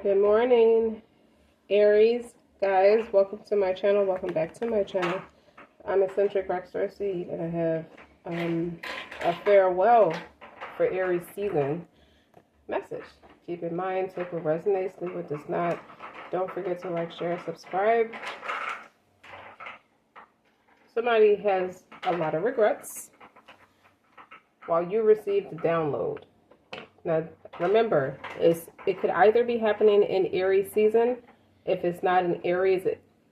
Good morning, Aries. Guys, welcome to my channel. Welcome back to my channel. I'm Eccentric RockStar'Seed, and I have a farewell for Aries season message. Keep in mind, take what resonates, leave what does not. Don't forget to like, share, subscribe. Somebody has a lot of regrets while you receive the download. Now, remember, it could either be happening in Aries season. If it's not in Aries,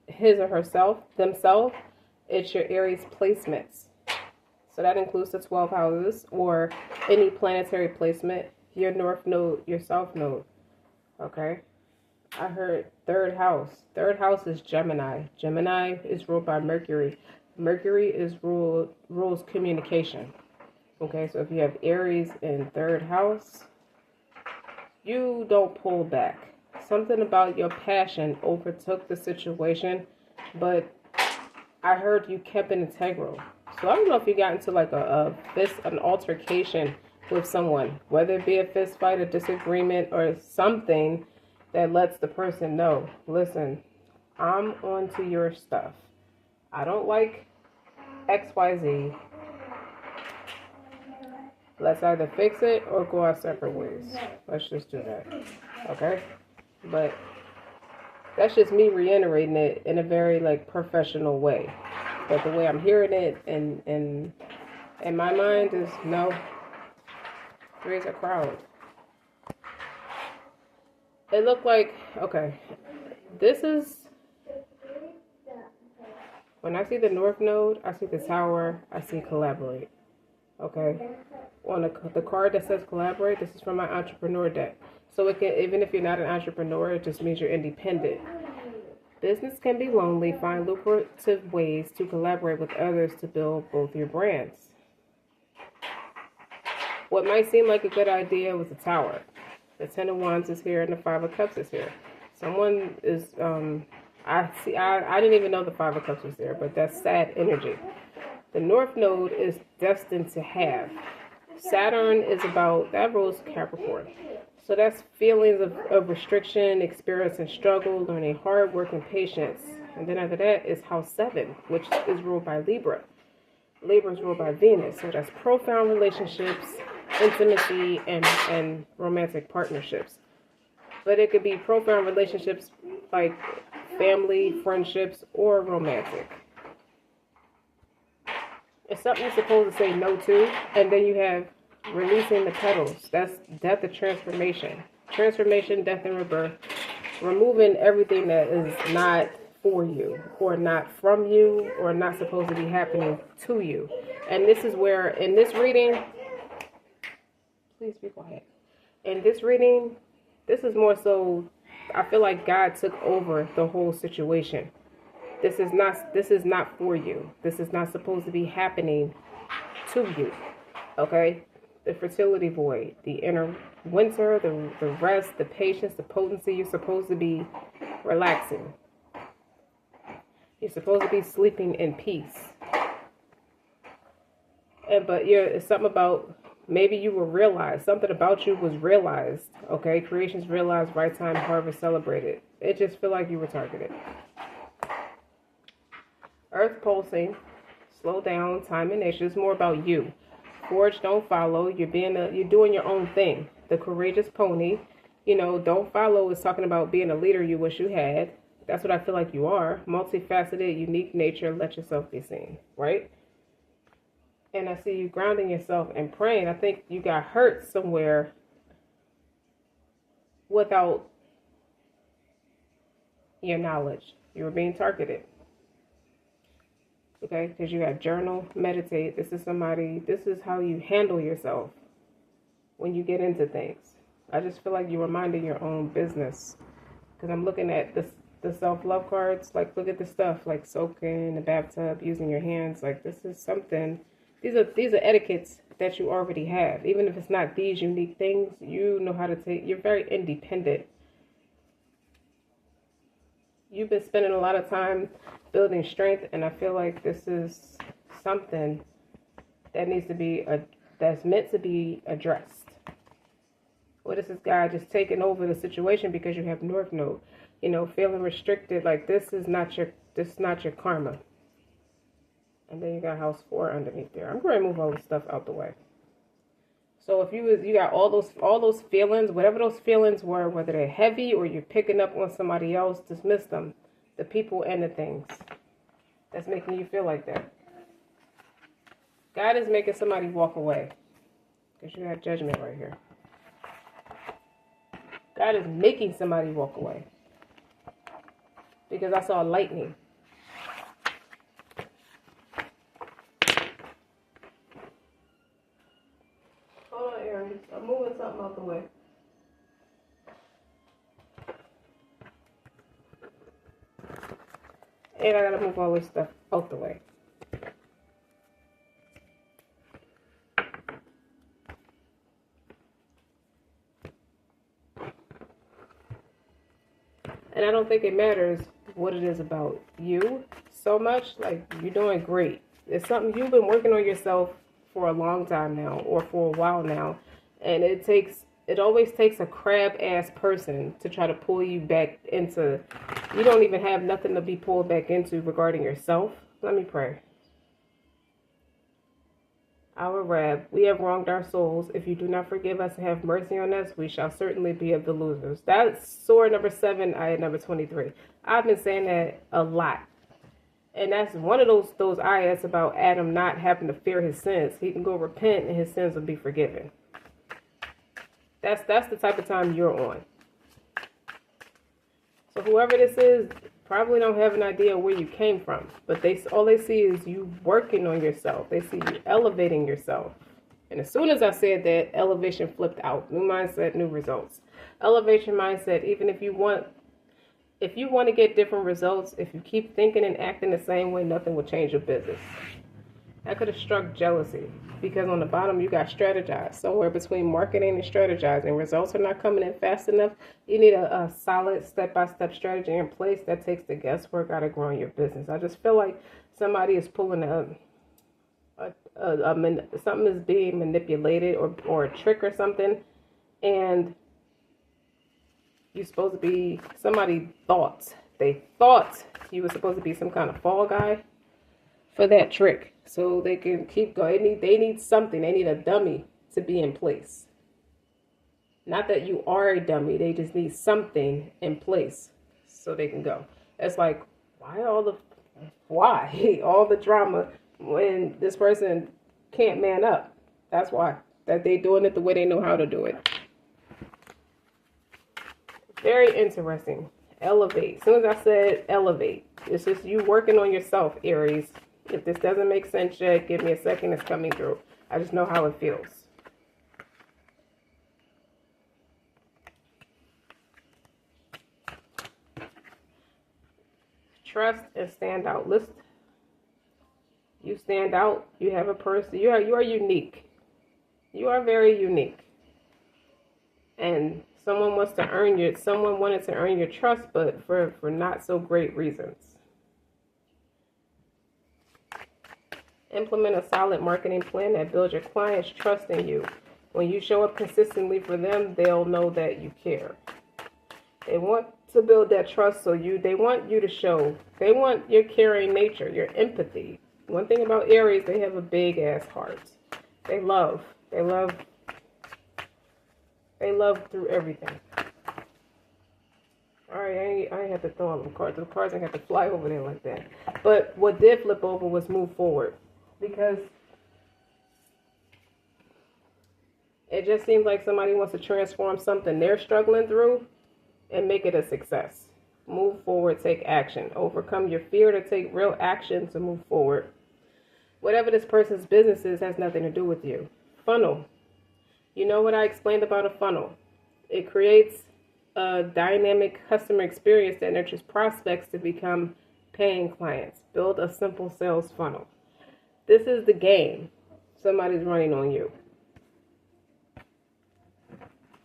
his or herself, themselves, it's your Aries placements. So that includes the 12 houses or any planetary placement, your North Node, your South Node. Okay? I heard third house. Third house is Gemini. Gemini is ruled by Mercury. Mercury rules communication. Okay, so if you have Aries in third house, you don't pull back. Something about your passion overtook the situation, but I heard you kept it integral. So I don't know if you got into like an altercation with someone, whether it be a fist fight, a disagreement, or something that lets the person know, listen, I'm onto your stuff. I don't like XYZ. Let's either fix it or go our separate ways. Let's just do that. Okay? But that's just me reiterating it in a very professional way. But the way I'm hearing it in my mind is no. Raise a crowd. It looked like, okay, this is, when I see the North Node, I see the Tower, I see collaborate. Okay? On the card that says collaborate, this is from my entrepreneur deck. So it can, even if you're not an entrepreneur, it just means you're independent. Business can be lonely. Find lucrative ways to collaborate with others to build both your brands. What might seem like a good idea was the Tower. The Ten of Wands is here and the Five of Cups is here. Someone is, I didn't even know the Five of Cups was there, but that's sad energy. The North Node is destined to have. Saturn is about, that rules Capricorn. So that's feelings of restriction, experience and struggle, learning hard work and patience. And then after that is House 7, which is ruled by Libra. Libra is ruled by Venus. So that's profound relationships, intimacy, and romantic partnerships. But it could be profound relationships like family, friendships, or romantic. It's something you're supposed to say no to. And then you have releasing the petals. That's death and transformation. Transformation, death and rebirth. Removing everything that is not for you, or not from you, or not supposed to be happening to you. And this is where, in this reading, please be quiet. In this reading, this is more so, I feel like God took over the whole situation. This is not for you. This is not supposed to be happening to you. Okay? The fertility void, the inner winter, the rest, the patience, the potency. You're supposed to be relaxing. You're supposed to be sleeping in peace. But it's something about, maybe you were realized. Something about you was realized. Okay? Creations realized, right time, harvest celebrated. It just feel like you were targeted. Earth pulsing, slow down, time and nature. It's more about you. Forge, don't follow. You're doing your own thing. The courageous pony, don't follow is talking about being a leader you wish you had. That's what I feel like you are. Multifaceted, unique nature. Let yourself be seen, right? And I see you grounding yourself and praying. I think you got hurt somewhere without your knowledge. You were being targeted. Okay, because you got journal, meditate. This is how you handle yourself when you get into things. I just feel like you're minding your own business. Because I'm looking at the self-love cards. Like, look at the stuff, like soaking in the bathtub, using your hands. Like, this is something, these are etiquettes that you already have. Even if it's not these unique things, you know how to you're very independent. You've been spending a lot of time building strength, and I feel like this is something that needs to be that's meant to be addressed. Or this is God just taking over the situation because you have North Node. You know, feeling restricted, like this is not your karma. And then you got house 4 underneath there. I'm going to move all this stuff out the way. So if you got all those feelings, whatever those feelings were, whether they're heavy or you're picking up on somebody else, dismiss them. The people and the things that's making you feel like that. God is making somebody walk away. Because you have judgment right here. God is making somebody walk away. Because I saw lightning. Hold on, Aries. I'm moving something out the way. And I gotta move all this stuff out the way. And I don't think it matters what it is about you so much. Like, you're doing great. It's something you've been working on yourself for a long time now, or for a while now. And it always takes a crab-ass person to try to pull you back into. You don't even have nothing to be pulled back into regarding yourself. Let me pray. Our Rab, we have wronged our souls. If you do not forgive us and have mercy on us, we shall certainly be of the losers. That's Surah number 7, ayat number 23. I've been saying that a lot. And that's one of those ayats about Adam not having to fear his sins. He can go repent and his sins will be forgiven. That's the type of time you're on. So whoever this is probably don't have an idea where you came from. But all they see is you working on yourself. They see you elevating yourself. And as soon as I said that, elevation flipped out. New mindset, new results. Elevation mindset, even if you want to get different results, if you keep thinking and acting the same way, nothing will change your business. That could have struck jealousy, because on the bottom you got strategize. Somewhere between marketing and strategizing. Results are not coming in fast enough. You need a solid step-by-step strategy in place that takes the guesswork out of growing your business. I just feel like somebody is pulling something is being manipulated or a trick or something, and you're supposed to be, they thought you were supposed to be some kind of fall guy for that trick, so they can keep going. They need something. They need a dummy to be in place. Not that you are a dummy. They just need something in place so they can go. It's like, why all the drama when this person can't man up? That's why. That they doing it the way they know how to do it. Very interesting. Elevate. As soon as I said elevate, it's just you working on yourself, Aries. If this doesn't make sense yet, give me a second. It's coming through. I just know how it feels. Trust and stand out. List. You stand out. You have a person. You are unique. You are very unique. And someone wanted to earn your trust, but for not so great reasons. Implement a solid marketing plan that builds your clients' trust in you. When you show up consistently for them, they'll know that you care. They want to build that trust, so they want you to show. They want your caring nature, your empathy. One thing about Aries, they have a big ass heart. They love through everything. Alright, I ain't have to throw on them cards. The cards ain't have to fly over there like that. But what did flip over was move forward. Because it just seems like somebody wants to transform something they're struggling through and make it a success. Move forward, take action. Overcome your fear to take real action to move forward. Whatever this person's business is has nothing to do with you. Funnel. You know what I explained about a funnel? It creates a dynamic customer experience that nurtures prospects to become paying clients. Build a simple sales funnel. This is the game somebody's running on you.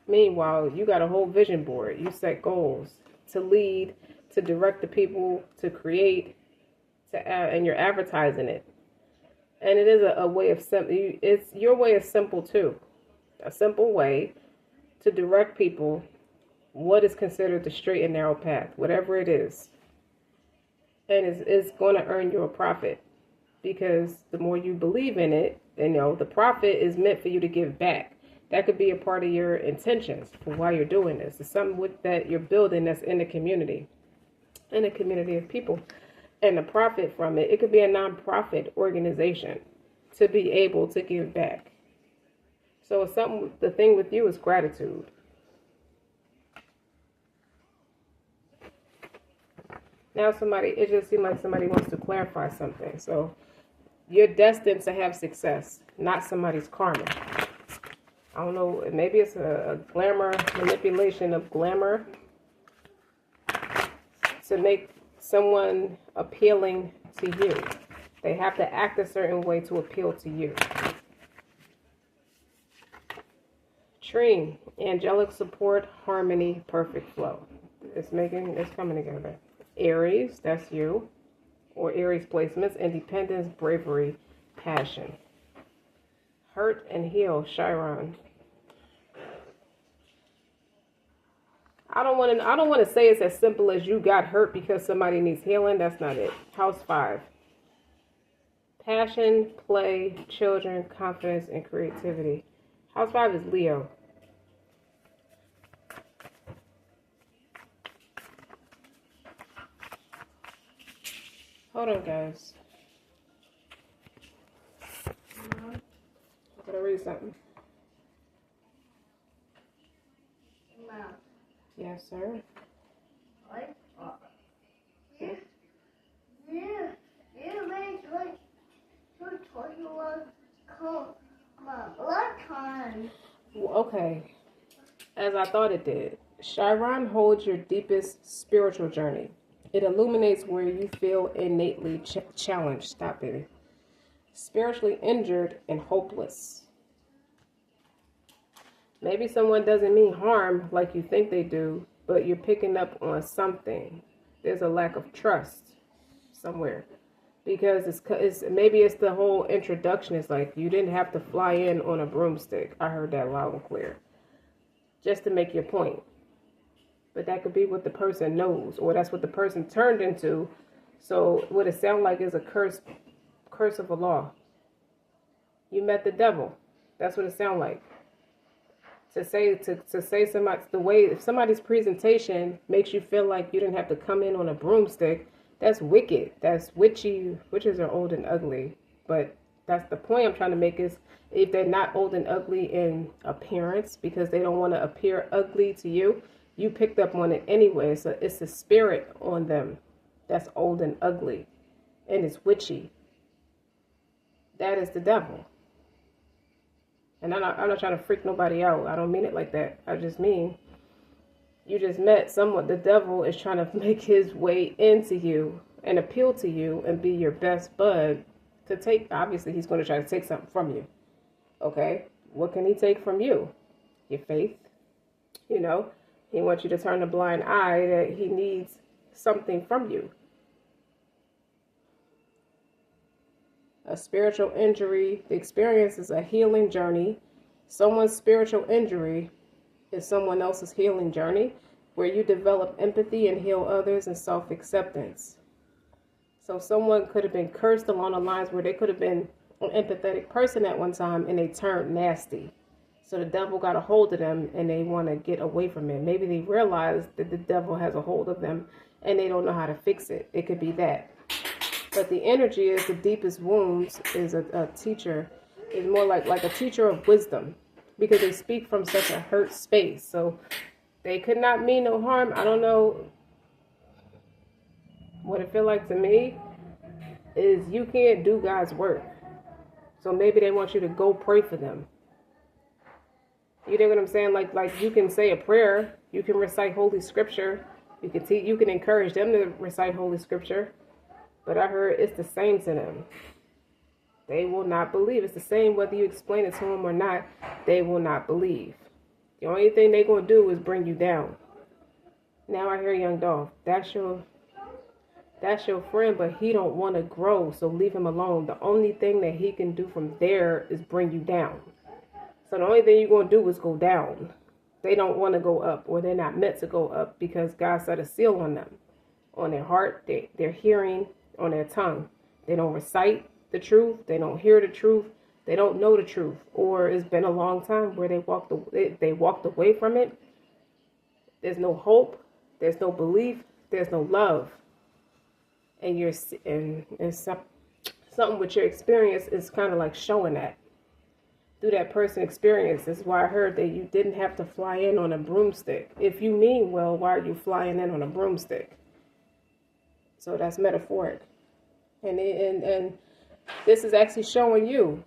Meanwhile, you got a whole vision board. You set goals to lead, to direct the people, to create, and you're advertising it. And it is a way of simple. It's your way of simple too. A simple way to direct people what is considered the straight and narrow path, whatever it is. And it's going to earn you a profit, because the more you believe in it, the profit is meant for you to give back. That could be a part of your intentions for why you're doing this. It's something that you're building that's in a community of people. And the profit from it could be a non-profit organization to be able to give back. So the thing with you is gratitude. Now it just seems like somebody wants to clarify something. So you're destined to have success, not somebody's karma. I don't know, maybe it's a glamour, manipulation of glamour to make someone appealing to you. They have to act a certain way to appeal to you. Trine, angelic support, harmony, perfect flow. It's coming together. Aries, that's you. Or Aries placements, independence, bravery, passion. Hurt and heal, Chiron. I don't want to say it's as simple as you got hurt because somebody needs healing. That's not it. House 5. Passion, play, children, confidence, and creativity. House 5 is Leo. Hold on, guys. I'm gonna read something. Mom. Yes, sir. What? You made like 221 come a lot of times. Okay. As I thought it did. Chiron holds your deepest spiritual journey. It illuminates where you feel innately challenged. Stop, baby. Spiritually injured and hopeless. Maybe someone doesn't mean harm like you think they do, but you're picking up on something. There's a lack of trust somewhere. Because maybe it's the whole introduction. It's like you didn't have to fly in on a broomstick. I heard that loud and clear. Just to make your point. But that could be what the person knows, or that's what the person turned into. So what it sounds like is a curse of a law. You met the devil. That's what it sounds like. To say somebody, the way, if somebody's presentation makes you feel like you didn't have to come in on a broomstick, that's wicked. That's witchy. Witches are old and ugly. But that's the point I'm trying to make, is if they're not old and ugly in appearance because they don't want to appear ugly to you, you picked up on it anyway. So it's a spirit on them that's old and ugly, and it's witchy. That is the devil. And I'm not trying to freak nobody out. I don't mean it like that. I just mean you just met someone. The devil is trying to make his way into you and appeal to you and be your best bud to take. Obviously, he's going to try to take something from you. Okay? What can he take from you? Your faith. He wants you to turn a blind eye that he needs something from you. A spiritual injury, the experience is a healing journey. Someone's spiritual injury is someone else's healing journey, where you develop empathy and heal others and self-acceptance. So someone could have been cursed along the lines where they could have been an empathetic person at one time and they turned nasty. So the devil got a hold of them and they want to get away from it. Maybe they realize that the devil has a hold of them and they don't know how to fix it. It could be that. But the energy is the deepest wounds is a teacher, is more like a teacher of wisdom, because they speak from such a hurt space. So they could not mean no harm. I don't know. What it feel like to me is you can't do God's work. So maybe they want you to go pray for them. You know what I'm saying? Like you can say a prayer, you can recite Holy Scripture, you can encourage them to recite Holy Scripture. But I heard it's the same to them. They will not believe. It's the same whether you explain it to them or not. They will not believe. The only thing they're going to do is bring you down. Now I hear Young Dolph. That's your friend, but he don't want to grow, so leave him alone. The only thing that he can do from there is bring you down. So the only thing you're going to do is go down. They don't want to go up, or they're not meant to go up because God set a seal on them, on their heart, their hearing, on their tongue. They don't recite the truth. They don't hear the truth. They don't know the truth. Or it's been a long time where they walked away from it. There's no hope. There's no belief. There's no love. And something with your experience is kind of like showing that. Through that person's experience. That's why I heard that you didn't have to fly in on a broomstick. If you mean well, why are you flying in on a broomstick? So that's metaphoric. And this is actually showing you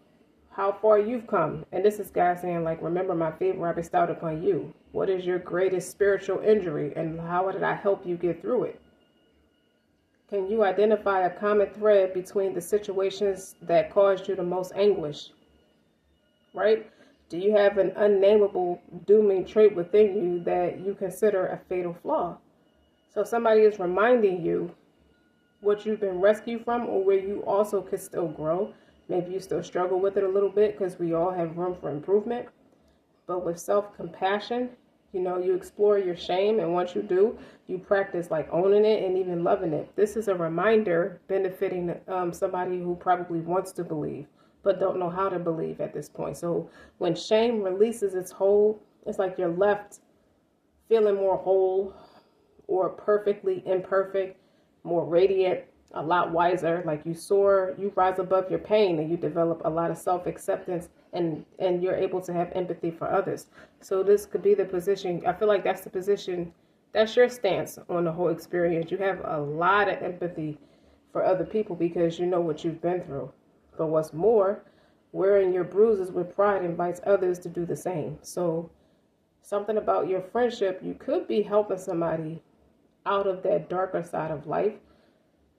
how far you've come. And this is God saying, like, remember my favor I bestowed upon you. What is your greatest spiritual injury, and how did I help you get through it? Can you identify a common thread between the situations that caused you the most anguish? Right? Do you have an unnameable dooming trait within you that you consider a fatal flaw? So somebody is reminding you what you've been rescued from, or where you also could still grow. Maybe you still struggle with it a little bit, because we all have room for improvement. But with self-compassion, you explore your shame, and once you do, you practice like owning it and even loving it. This is a reminder benefiting somebody who probably wants to believe, but don't know how to believe at this point. So when shame releases its hold, it's like you're left feeling more whole, or perfectly imperfect, more radiant, a lot wiser. Like you soar, you rise above your pain, and you develop a lot of self-acceptance, and you're able to have empathy for others. So this could be the position. I feel like that's the position, that's your stance on the whole experience. You have a lot of empathy for other people because you know what you've been through. But what's more, wearing your bruises with pride invites others to do the same. So something about your friendship, you could be helping somebody out of that darker side of life.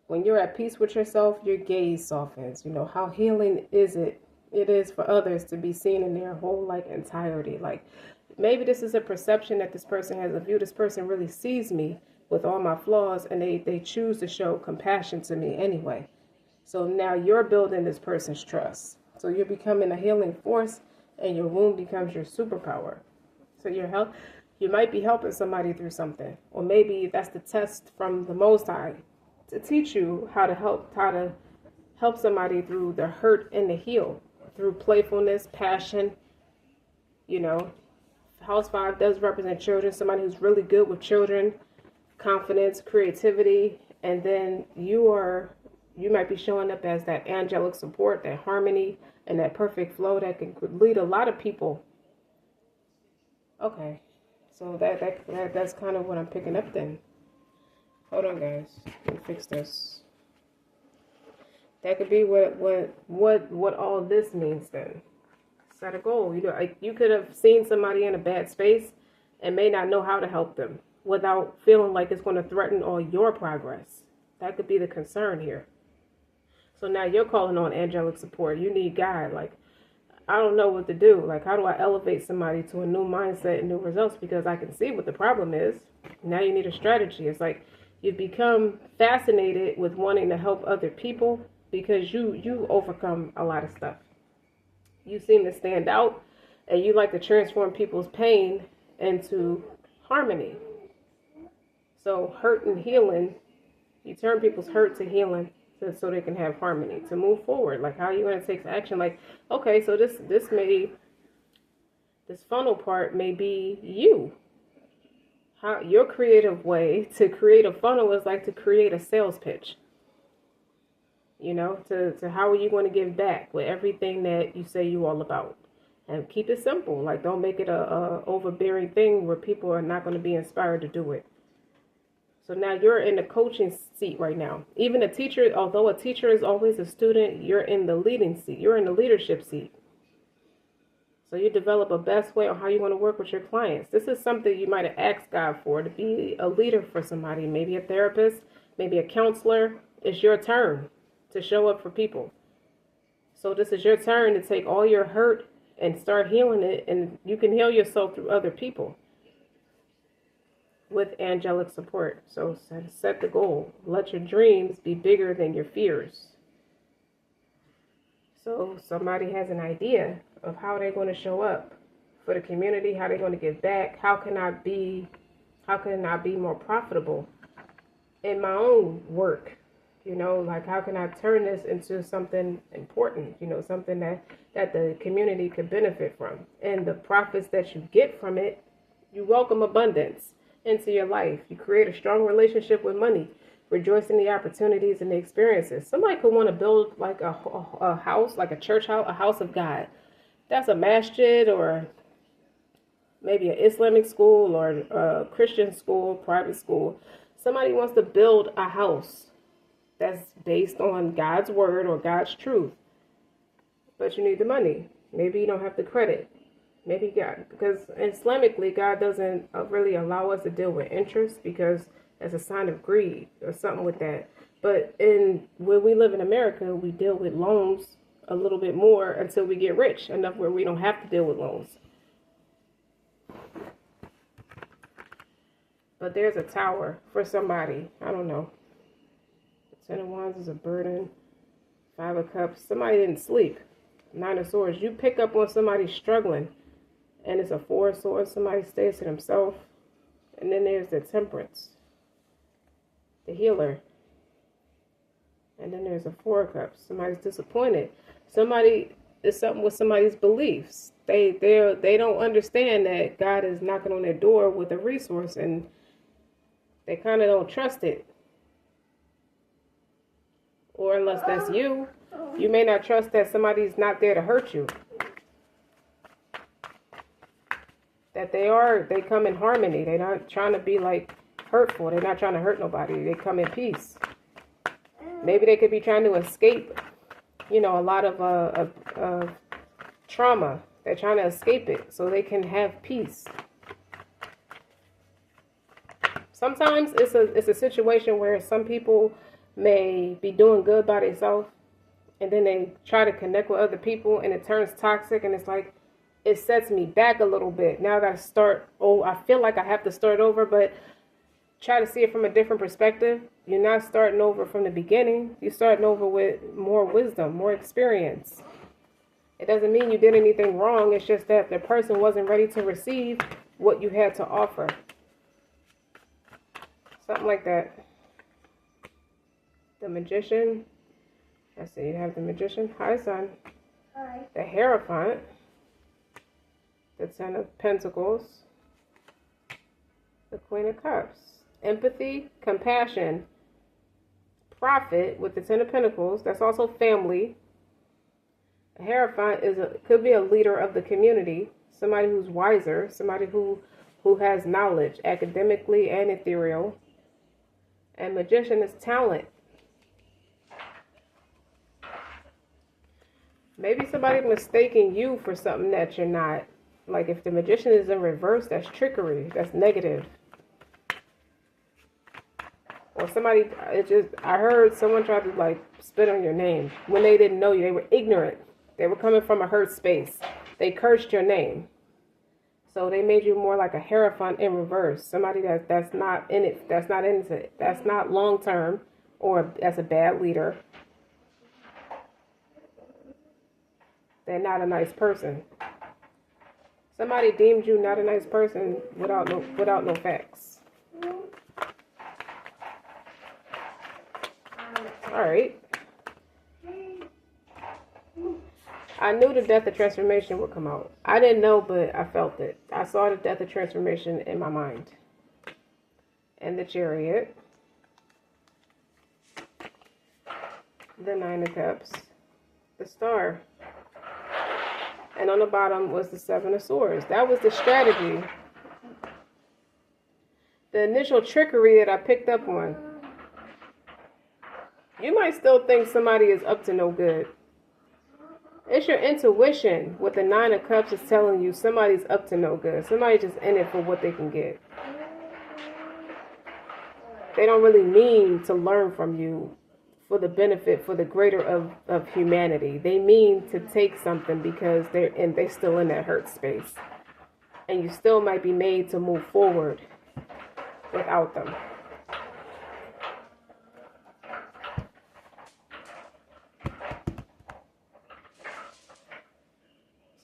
When you're at peace with yourself, your gaze softens. How healing it is for others to be seen in their whole entirety. Like, maybe this is a perception that this person has of you. This person really sees me with all my flaws, and they choose to show compassion to me anyway. So now you're building this person's trust. So you're becoming a healing force, and your wound becomes your superpower. So you might be helping somebody through something, or maybe that's the test from the Most High to teach you how to help somebody through the hurt and the heal, through playfulness, passion. House 5 does represent children, somebody who's really good with children, confidence, creativity, and then you might be showing up as that angelic support, that harmony, and that perfect flow that can lead a lot of people. Okay, so that's kind of what I'm picking up then. Hold on, guys. Let me fix this. That could be what all this means then. Set a goal. You could have seen somebody in a bad space and may not know how to help them without feeling like it's going to threaten all your progress. That could be the concern here. So now you're calling on angelic support. You need God. I don't know what to do. How do I elevate somebody to a new mindset and new results? Because I can see what the problem is. Now you need a strategy. It's like you've become fascinated with wanting to help other people because you overcome a lot of stuff. You seem to stand out, and you like to transform people's pain into harmony. So hurt and healing, you turn people's hurt to healing so they can have harmony, to move forward. How are you going to take action? Okay, so this funnel part may be you. How your creative way to create a funnel is to create a sales pitch. To how are you going to give back with everything that you say you all about? And keep it simple. Don't make it a overbearing thing where people are not going to be inspired to do it. So now you're in the coaching seat right now. Even a teacher, although a teacher is always a student, you're in the leading seat. You're in the leadership seat. So you develop a best way on how you want to work with your clients. This is something you might have asked God for, to be a leader for somebody, maybe a therapist, maybe a counselor. It's your turn to show up for people. So this is your turn to take all your hurt and start healing it, and you can heal yourself through other people with angelic support. So set the goal. Let your dreams be bigger than your fears. So somebody has an idea of how they're going to show up for the community? How they're going to give back? How can I be more profitable in my own work? Like how can I turn this into something important? Something that the community could benefit from. And the profits that you get from it, you welcome abundance into your life. You create a strong relationship with money. Rejoice in the opportunities and the experiences. Somebody could want to build like a house, like a church house, a house of God. That's a masjid, or maybe an Islamic school, or a Christian school, private school. Somebody wants to build a house that's based on God's word or God's truth. But you need the money. Maybe you don't have the credit. Maybe God, because Islamically, God doesn't really allow us to deal with interest, because that's a sign of greed or something with that. But when we live in America, we deal with loans a little bit more until we get rich enough where we don't have to deal with loans. But there's a tower for somebody. I don't know. The 10 of Wands is a burden. 5 of Cups. Somebody didn't sleep. 9 of Swords. You pick up on somebody struggling, and it's a 4 of Swords. Somebody stays to themselves. And then there's the Temperance, the healer. And then there's a 4 of Cups. Somebody's disappointed. Somebody is something with somebody's beliefs. They don't understand that God is knocking on their door with a resource, and they kind of don't trust it. Or unless that's you, you may not trust that somebody's not there to hurt you. That they come in harmony. They're not trying to be like hurtful. They're not trying to hurt nobody. They come in peace. Maybe they could be trying to escape, a lot of trauma. They're trying to escape it so they can have peace. Sometimes it's a situation where some people may be doing good by themselves, and then they try to connect with other people, and it turns toxic, and it's like, it sets me back a little bit. Now I got to start. Oh, I feel like I have to start over, but try to see it from a different perspective. You're not starting over from the beginning. You're starting over with more wisdom, more experience. It doesn't mean you did anything wrong. It's just that the person wasn't ready to receive what you had to offer. Something like that. The Magician. Let's see, you have the Magician. Hi, son. Hi. The Hierophant. The 10 of Pentacles. The Queen of Cups. Empathy, compassion, profit with the 10 of Pentacles. That's also family. A Hierophant could be a leader of the community. Somebody who's wiser. Somebody who has knowledge, academically and ethereal. And Magician is talent. Maybe somebody mistaking you for something that you're not. Like if the Magician is in reverse, that's trickery. That's negative. Or somebody, I heard someone try to like spit on your name when they didn't know you. They were ignorant. They were coming from a hurt space. They cursed your name. So they made you more like a Hierophant in reverse. Somebody that's not in it. That's not into it. That's not long term, or that's a bad leader. They're not a nice person. Somebody deemed you not a nice person without no facts. All right. I knew the Death of Transformation would come out. I didn't know, but I felt it. I saw the Death of Transformation in my mind. And the Chariot. The 9 of Cups. The Star. And on the bottom was the 7 of Swords. That was the strategy. The initial trickery that I picked up on. You might still think somebody is up to no good. It's your intuition with the 9 of Cups is telling you somebody's up to no good. Somebody's just in it for what they can get. They don't really mean to learn from you for the benefit, for the greater of humanity. They mean to take something because they're still in that hurt space. And you still might be made to move forward without them.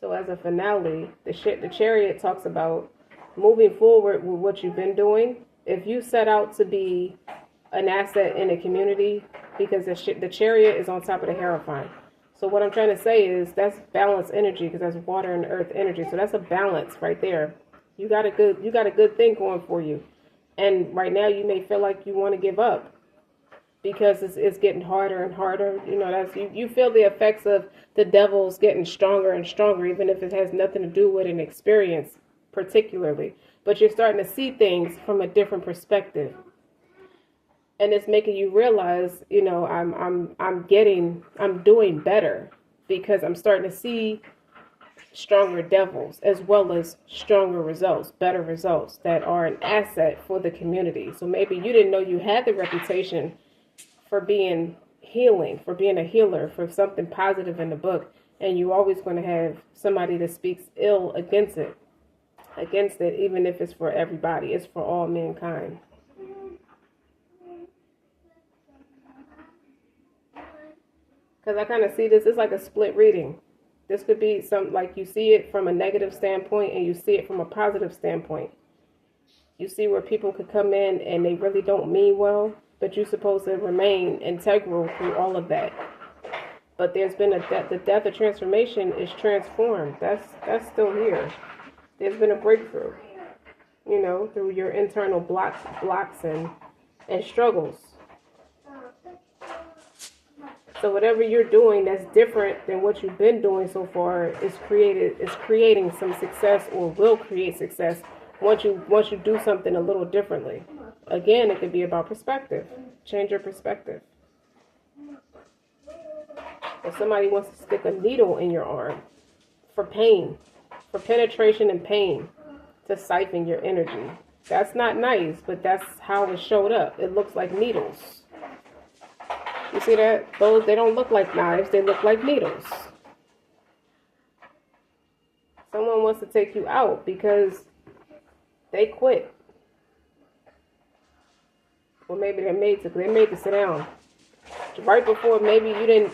So as a finale. The chariot talks about moving forward with what you've been doing. If you set out to be an asset in a community, because the chariot is on top of the Hierophant. So what I'm trying to say is that's balanced energy, because that's water and earth energy. So that's a balance right there. You got a good thing going for you. And right now you may feel like you want to give up because it's getting harder and harder. You know, that's you feel the effects of the devil's getting stronger and stronger, even if it has nothing to do with an experience particularly. But you're starting to see things from a different perspective. And it's making you realize, you know, I'm doing better because I'm starting to see stronger devils as well as stronger results, better results that are an asset for the community. So maybe you didn't know you had the reputation for being healing, for being a healer, for something positive in the book, and you're always going to have somebody that speaks ill against it, even if it's for everybody. It's for all mankind. Because I kind of see this, it's like a split reading. This could be some, like you see it from a negative standpoint and you see it from a positive standpoint. You see where people could come in and they really don't mean well, but you're supposed to remain integral through all of that. But there's been the death of transformation is transformed. That's still here. There's been a breakthrough, you know, through your internal blocks and struggles. So whatever you're doing that's different than what you've been doing so far is creating some success, or will create success once you do something a little differently. Again, it could be about perspective. Change your perspective. If somebody wants to stick a needle in your arm for pain, for penetration and pain, to siphon your energy, that's not nice, but that's how it showed up. It looks like needles. You see that? Those, they don't look like knives, they look like needles. Someone wants to take you out because they quit. Or maybe they're made to sit down. Right before, maybe you didn't,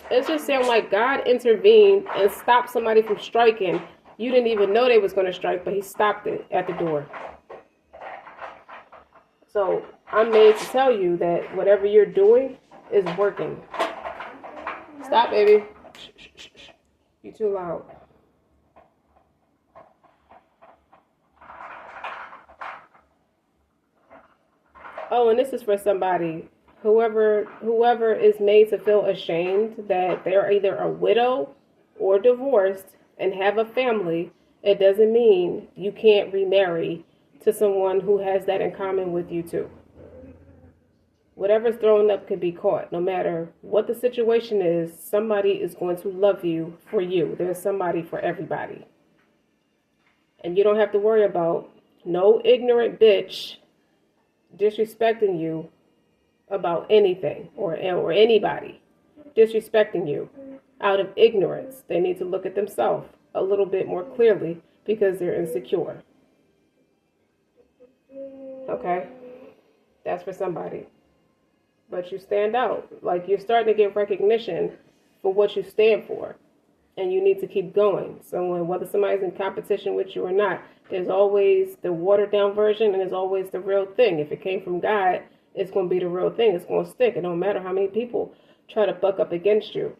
it just sounds like God intervened and stopped somebody from striking. You didn't even know they was going to strike, but he stopped it at the door. So I'm made to tell you that whatever you're doing is working. Stop, baby. Shh, shh, shh. You're too loud. Oh, and this is for somebody, whoever is made to feel ashamed that they're either a widow or divorced and have a family. It doesn't mean you can't remarry to someone who has that in common with you too. Whatever's thrown up could be caught. No matter what the situation is, somebody is going to love you for you. There's somebody for everybody. And you don't have to worry about no ignorant bitch disrespecting you about anything or anybody disrespecting you out of ignorance. They need to look at themselves a little bit more clearly because they're insecure. Okay? That's for somebody. But you stand out. Like, you're starting to get recognition for what you stand for. And you need to keep going. So whether somebody's in competition with you or not, there's always the watered down version and there's always the real thing. If it came from God, it's going to be the real thing. It's going to stick. It don't matter how many people try to buck up against you.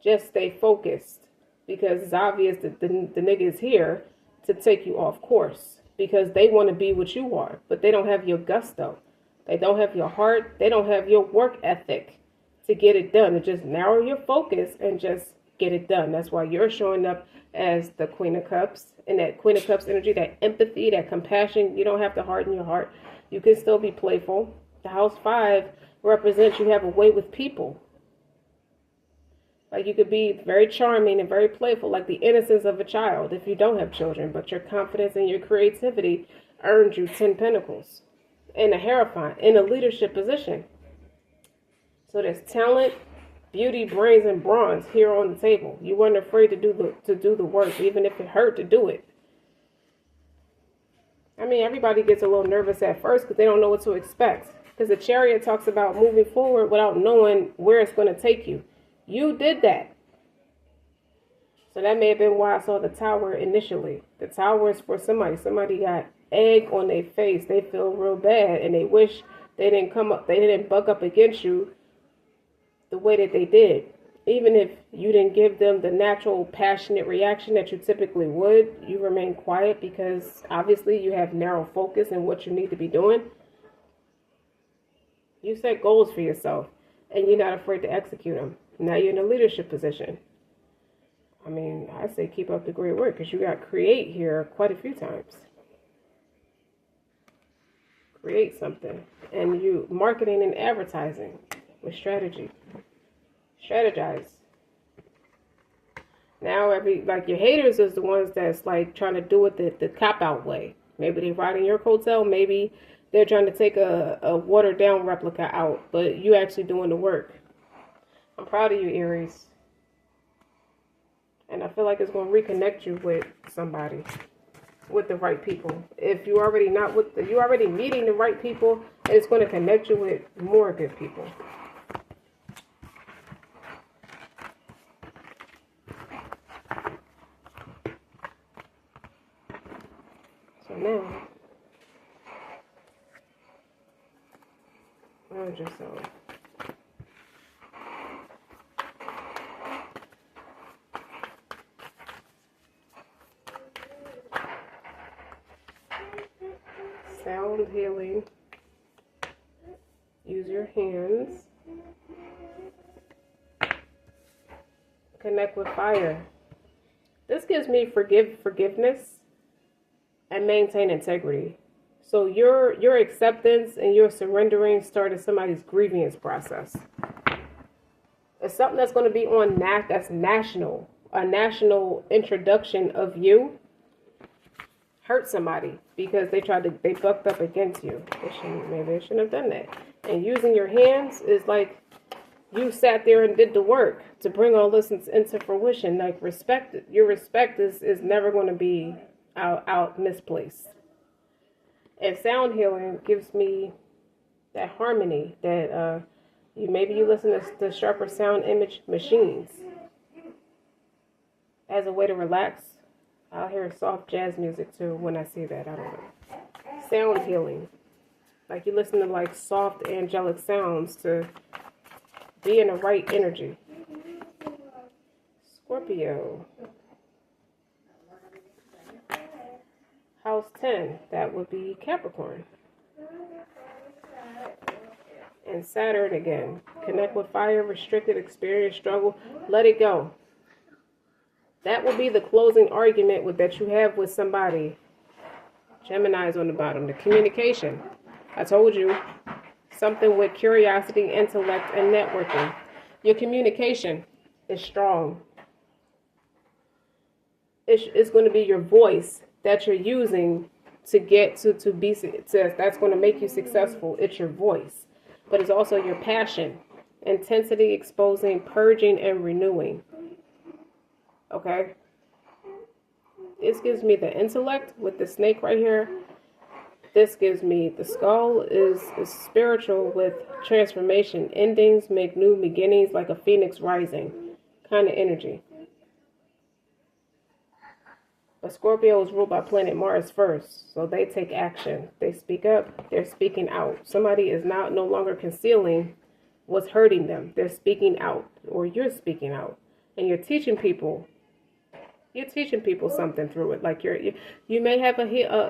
Just stay focused. Because it's obvious that the nigga is here to take you off course. Because they want to be what you are. But they don't have your gusto. They don't have your heart. They don't have your work ethic to get it done. To just narrow your focus and just get it done. That's why you're showing up as the Queen of Cups. And that Queen of Cups energy, that empathy, that compassion. You don't have to harden your heart. You can still be playful. The House 5 represents you have a way with people. Like, you could be very charming and very playful, like the innocence of a child if you don't have children. But your confidence and your creativity earned you 10 pentacles. And a Hierophant in a leadership position. So there's talent, beauty, brains, and bronze here on the table. You weren't afraid to do the work, even if it hurt to do it. I mean, everybody gets a little nervous at first because they don't know what to expect. Because the Chariot talks about moving forward without knowing where it's going to take you. You did that. So that may have been why I saw the tower initially. The tower is for somebody. Somebody got egg on their face. They feel real bad and they wish they didn't come up, they didn't bug up against you the way that they did. Even if you didn't give them the natural passionate reaction that you typically would, you remain quiet because obviously you have narrow focus in what you need to be doing. You set goals for yourself and you're not afraid to execute them. Now you're in a leadership position. I mean, I say keep up the great work because you got create here quite a few times. Create something. And you marketing and advertising with strategy. Strategize. Now like your haters is the ones that's like trying to do it the cop out way. Maybe they riding your coattail, maybe they're trying to take a watered down replica out, but you actually doing the work. I'm proud of you, Aries. And I feel like it's going to reconnect you with somebody, with the right people. If you already not with you already meeting the right people, and it's going to connect you with more good people. So now, manage yourself. Sound healing. Use your hands. Connect with fire. This gives me forgiveness and maintain integrity. So your acceptance and your surrendering started somebody's grievance process. It's something that's going to be on that's national, a national introduction of you. Hurt somebody because they bucked up against you. Maybe they shouldn't have done that. And using your hands is like you sat there and did the work to bring all this into fruition. Like your respect is never going to be out misplaced. And sound healing gives me that harmony that maybe you listen to sharper sound image machines as a way to relax. I'll hear soft jazz music too when I see that. I don't know. Sound healing. Like you listen to like soft angelic sounds to be in the right energy. Scorpio. House 10. That would be Capricorn. And Saturn again. Connect with fire, restricted, experience, struggle. Let it go. That will be the closing argument that you have with somebody. Gemini's on the bottom. The communication. I told you. Something with curiosity, intellect, and networking. Your communication is strong. It's going to be your voice that you're using to get to be that's going to make you successful. It's your voice. But it's also your passion. Intensity, exposing, purging, and renewing. Okay, this gives me the intellect with the snake right here. This gives me the skull is spiritual with transformation. Endings make new beginnings like a phoenix rising kind of energy. But Scorpio is ruled by planet Mars first, so they take action. They speak up. They're speaking out. Somebody is no longer concealing what's hurting them. They're speaking out, or you're speaking out, and you're teaching people. You're teaching people something through it. Like you may have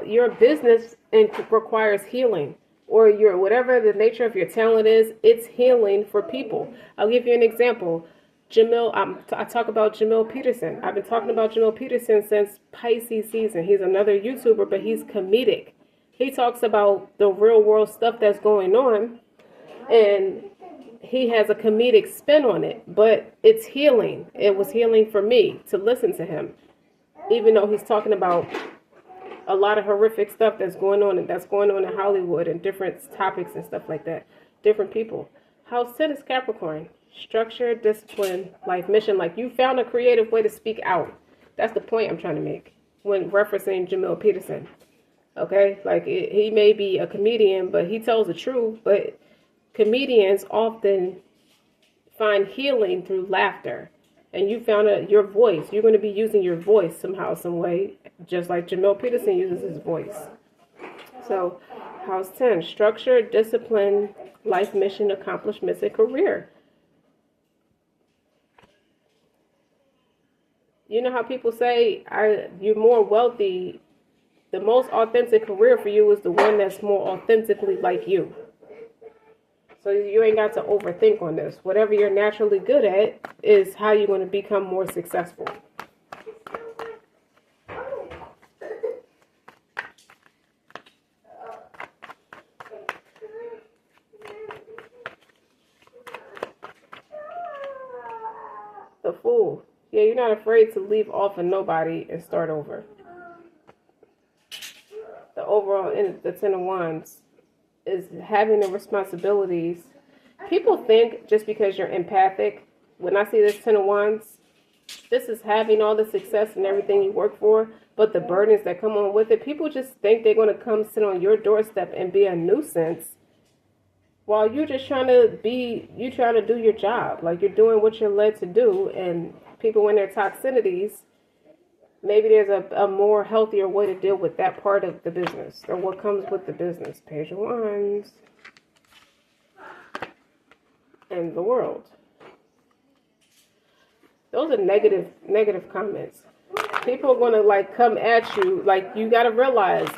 your business and requires healing, or your whatever the nature of your talent is. It's healing for people. I'll give you an example. I talk about Jamil Peterson. I've been talking about Jamil Peterson since Pisces season. He's another YouTuber, but he's comedic. He talks about the real world stuff that's going on, and he has a comedic spin on it, but it's healing. It was healing for me to listen to him, even though he's talking about a lot of horrific stuff that's going on in Hollywood and different topics and stuff like that. Different people. House 10 is Capricorn. Structure, discipline, life mission. Like you found a creative way to speak out. That's the point I'm trying to make when referencing Jamil Peterson. Okay? Like he may be a comedian, but he tells the truth, but comedians often find healing through laughter. and you found your voice. You're going to be using your voice somehow, some way, just like Jamel Peterson uses his voice. So, house 10, structure, discipline, life mission, accomplishments, and career. You know how people say, you're more wealthy. The most authentic career for you is the one that's more authentically like you. So you ain't got to overthink on this. Whatever you're naturally good at is how you're going to become more successful. The Fool. Yeah, you're not afraid to leave off of nobody and start over. The overall, in the Ten of Wands, is having the responsibilities. People think just because you're empathic, when I see this Ten of Wands, this is having all the success and everything you work for, but the burdens that come on with it, people just think they're going to come sit on your doorstep and be a nuisance while you're just trying to do your job. Like, you're doing what you're led to do, and people in their toxicities, maybe there's a more healthier way to deal with that part of the business, or what comes with the business. Page of Wands. And the World. Those are negative comments. People are going to come at you. You got to realize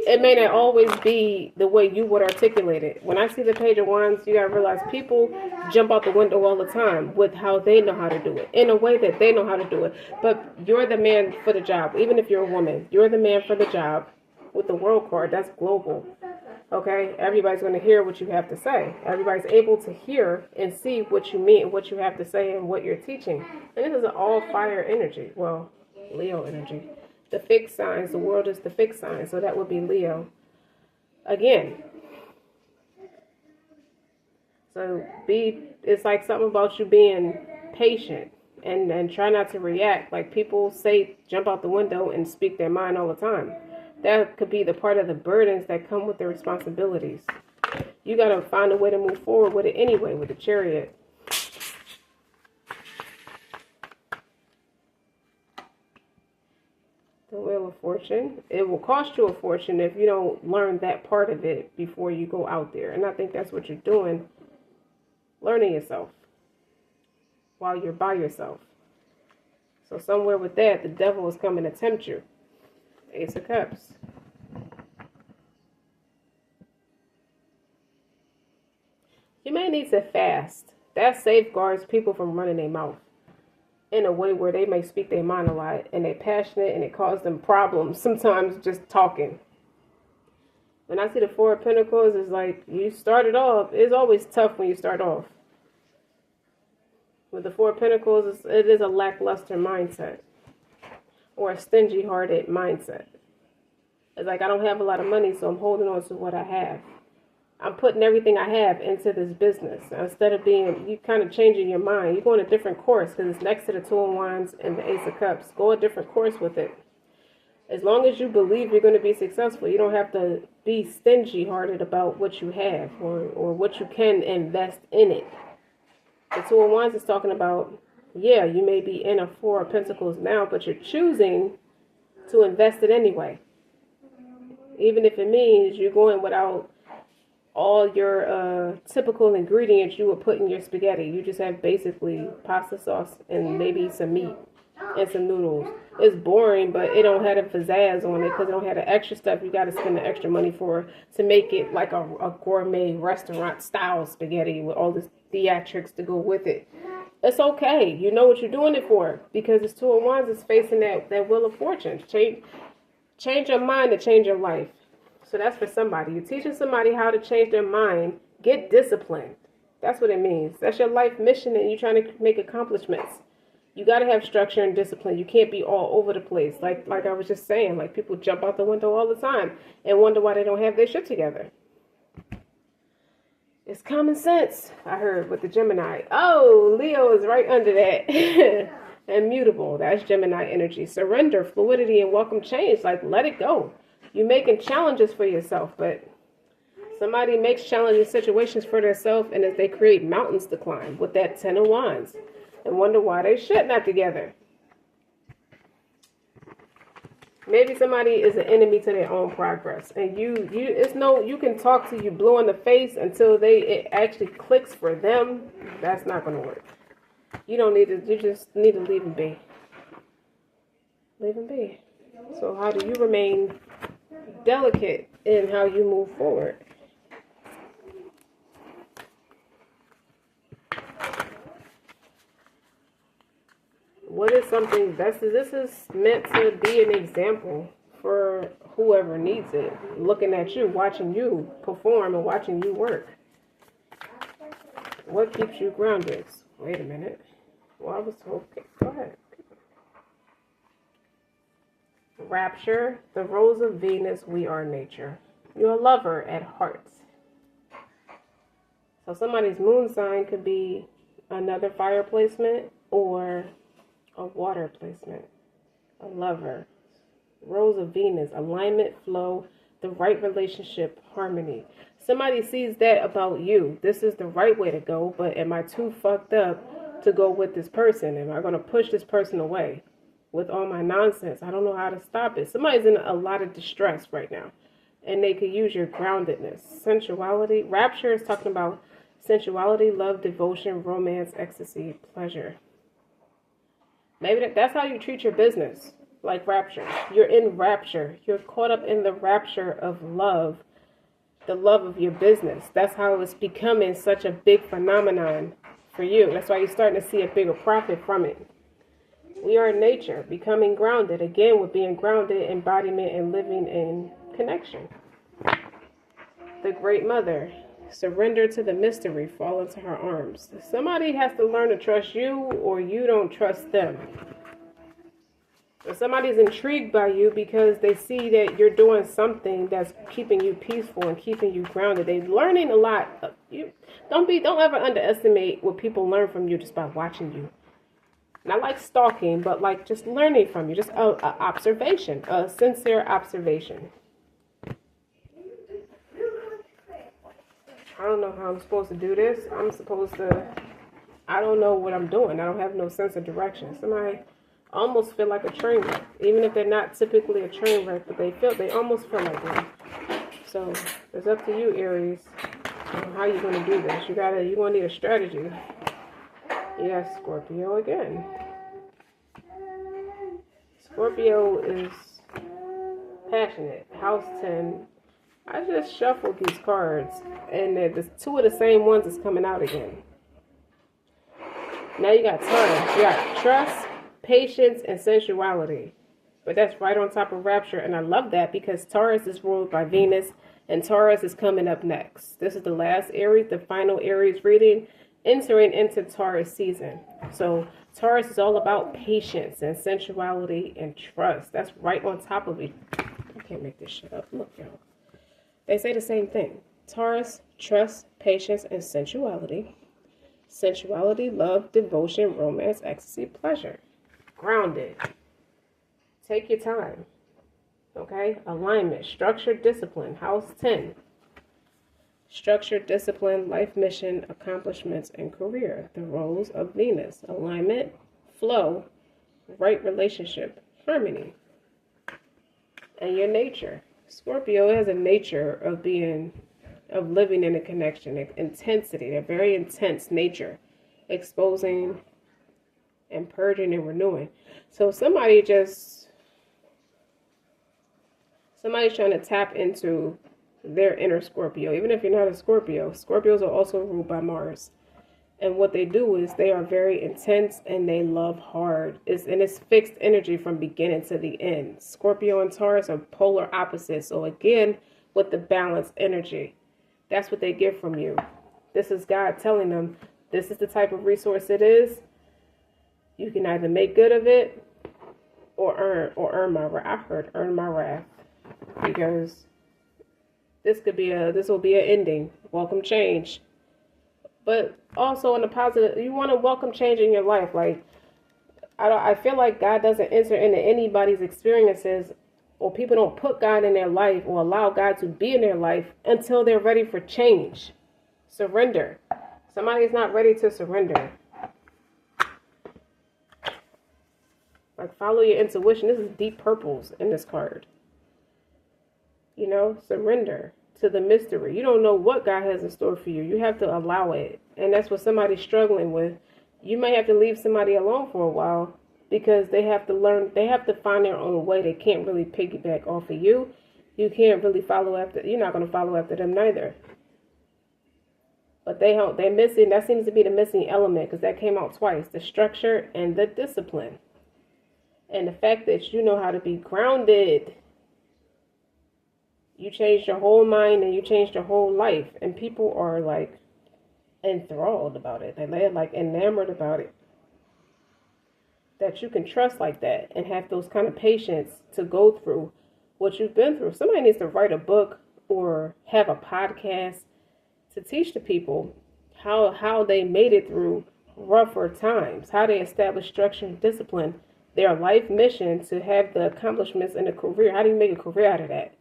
it may not always be the way you would articulate it. When I see the Page of Wands, you got to realize people jump out the window all the time with how they know how to do it, in a way that they know how to do it. But you're the man for the job. Even if you're a woman, you're the man for the job. With the World card, that's global. Okay? Everybody's going to hear what you have to say. Everybody's able to hear and see what you mean, what you have to say, and what you're teaching. And this is an all fire energy. Well, Leo energy. The fixed signs, the World is the fixed sign, so that would be Leo. Again. So it's like something about you being patient and try not to react. Like, people say jump out the window and speak their mind all the time. That could be the part of the burdens that come with the responsibilities. You got to find a way to move forward with it anyway, with the Chariot. The Wheel of Fortune. It will cost you a fortune if you don't learn that part of it before you go out there. And I think that's what you're doing. Learning yourself while you're by yourself. So somewhere with that, the devil is coming to tempt you. Ace of Cups. You may need to fast. That safeguards people from running their mouth in a way where they may speak their mind a lot and they're passionate, and it causes them problems sometimes just talking. When I see the Four of Pentacles, it's like you started off. It's always tough when you start off. With the Four of Pentacles, it is a lackluster mindset. Or a stingy-hearted mindset. It's like, I don't have a lot of money, so I'm holding on to what I have. I'm putting everything I have into this business. Instead of you kind of changing your mind. You're going a different course, because it's next to the Two of Wands and the Ace of Cups. Go a different course with it. As long as you believe you're going to be successful, you don't have to be stingy-hearted about what you have or what you can invest in it. The Two of Wands is talking about, yeah, you may be in a Four of Pentacles now, but you're choosing to invest it anyway. Even if it means you're going without all your typical ingredients you would put in your spaghetti. You just have basically pasta sauce and maybe some meat and some noodles. It's boring, but it don't have the pizzazz on it because it don't have the extra stuff you got to spend the extra money for to make it like a gourmet restaurant style spaghetti with all this theatrics to go with it. It's okay. You know what you're doing it for, because it's Two of Wands is facing that Wheel of Fortune. Change your mind to change your life. So that's for somebody. You're teaching somebody how to change their mind. Get disciplined. That's what it means. That's your life mission, and you're trying to make accomplishments. You got to have structure and discipline. You can't be all over the place. Like I was just saying, like, people jump out the window all the time and wonder why they don't have their shit together. It's common sense, I heard, with the Gemini. Oh, Leo is right under that. Immutable. That's Gemini energy. Surrender, fluidity, and welcome change. Like, let it go. You're making challenges for yourself, but somebody makes challenging situations for themselves, and as they create mountains to climb with that Ten of Wands. and wonder why they shit not together. Maybe somebody is an enemy to their own progress, and you can talk to you blue in the face until it actually clicks for them. That's not going to work. You just need to leave them be. Leave them be. So how do you remain delicate in how you move forward? What is something this is meant to be an example for whoever needs it, looking at you, watching you perform and watching you work. What keeps you grounded? Wait a minute. Well, I was okay. Go ahead. Rapture, the rose of Venus, we are nature. You're a lover at heart. So somebody's moon sign could be another fire placement or a water placement. A lover. Rose of Venus, alignment, flow, the right relationship, harmony. Somebody sees that about you. This is the right way to go, but am I too fucked up to go with this person? Am I going to push this person away with all my nonsense? I don't know how to stop it. Somebody's in a lot of distress right now, and they could use your groundedness. Sensuality. Rapture is talking about sensuality, love, devotion, romance, ecstasy, pleasure. Maybe that's how you treat your business, like rapture. You're in rapture. You're caught up in the rapture of love, the love of your business. That's how it's becoming such a big phenomenon for you. That's why you're starting to see a bigger profit from it. We are in nature, becoming grounded. Again, with being grounded, embodiment, and living in connection. The Great Mother. Surrender to the mystery, fall into her arms. Somebody has to learn to trust you, or you don't trust them. If somebody's intrigued by you because they see that you're doing something that's keeping you peaceful and keeping you grounded, they're learning a lot. Don't ever underestimate what people learn from you just by watching you. Not like stalking, but like just learning from you, just a observation, a sincere observation. I don't know how I'm supposed to do this. I don't know what I'm doing. I don't have no sense of direction. Somebody almost feel like a train wreck. Even if they're not typically a train wreck, but they almost feel like one. So it's up to you, Aries, on how you're going to do this. You're going to need a strategy. Yes, Scorpio again. Scorpio is passionate. House 10. I just shuffled these cards, and there's two of the same ones that's coming out again. Now you got Taurus. You got trust, patience, and sensuality. But that's right on top of Rapture, and I love that because Taurus is ruled by Venus, and Taurus is coming up next. This is the last Aries, the final Aries reading, entering into Taurus season. So Taurus is all about patience and sensuality and trust. That's right on top of it. I can't make this shit up. Look, y'all. They say the same thing. Taurus, trust, patience, and sensuality. Sensuality, love, devotion, romance, ecstasy, pleasure. Grounded. Take your time. Okay? Alignment, structure, discipline. House 10. Structure, discipline, life mission, accomplishments, and career. The roles of Venus. Alignment, flow, right relationship, harmony. And your nature. Scorpio has a nature of living in a connection, intensity. They're very intense nature, exposing and purging and renewing. So somebody's trying to tap into their inner Scorpio. Even if you're not a Scorpio, Scorpios are also ruled by Mars. And what they do is they are very intense and they love hard. It's fixed energy from beginning to the end. Scorpio and Taurus are polar opposites. So again, with the balanced energy, that's what they get from you. This is God telling them, this is the type of resource it is. You can either make good of it or earn my wrath. I heard earn my wrath, because this will be an ending. Welcome change. But also in the positive, you want to welcome change in your life. Like, I feel like God doesn't enter into anybody's experiences, or people don't put God in their life or allow God to be in their life until they're ready for change. Surrender. Somebody's not ready to surrender. Like, follow your intuition. This is deep purples in this card. You know, surrender to the mystery. You don't know what God has in store for you. You have to allow it. And that's what somebody's struggling with. You may have to leave somebody alone for a while because they have to learn, they have to find their own way. They can't really piggyback off of you. You can't really follow after, you're not going to follow after them neither. But they're missing, that seems to be the missing element because that came out twice, the structure and the discipline. And the fact that you know how to be grounded. You changed your whole mind and you changed your whole life. And people are like enthralled about it. They're like enamored about it. That you can trust like that and have those kind of patience to go through what you've been through. Somebody needs to write a book or have a podcast to teach the people how they made it through rougher times, how they established structure and discipline, their life mission to have the accomplishments in a career. How do you make a career out of that?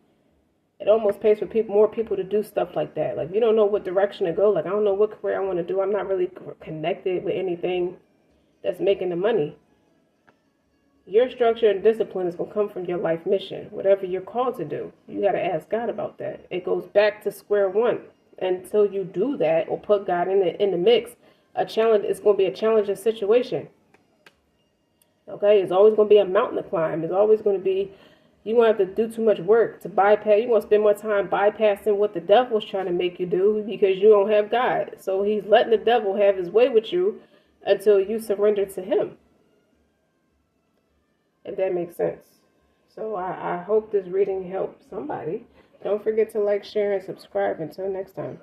It almost pays for more people to do stuff like that. Like, you don't know what direction to go. Like, I don't know what career I want to do. I'm not really connected with anything that's making the money. Your structure and discipline is going to come from your life mission. Whatever you're called to do, you got to ask God about that. It goes back to square one. Until you do that or put God in the mix, a challenge is going to be a challenging situation. Okay, it's always going to be a mountain to climb. It's always going to be, you won't have to do too much work to bypass. You won't spend more time bypassing what the devil's trying to make you do because you don't have God. So he's letting the devil have his way with you until you surrender to him. If that makes sense. So I hope this reading helped somebody. Don't forget to like, share, and subscribe. Until next time.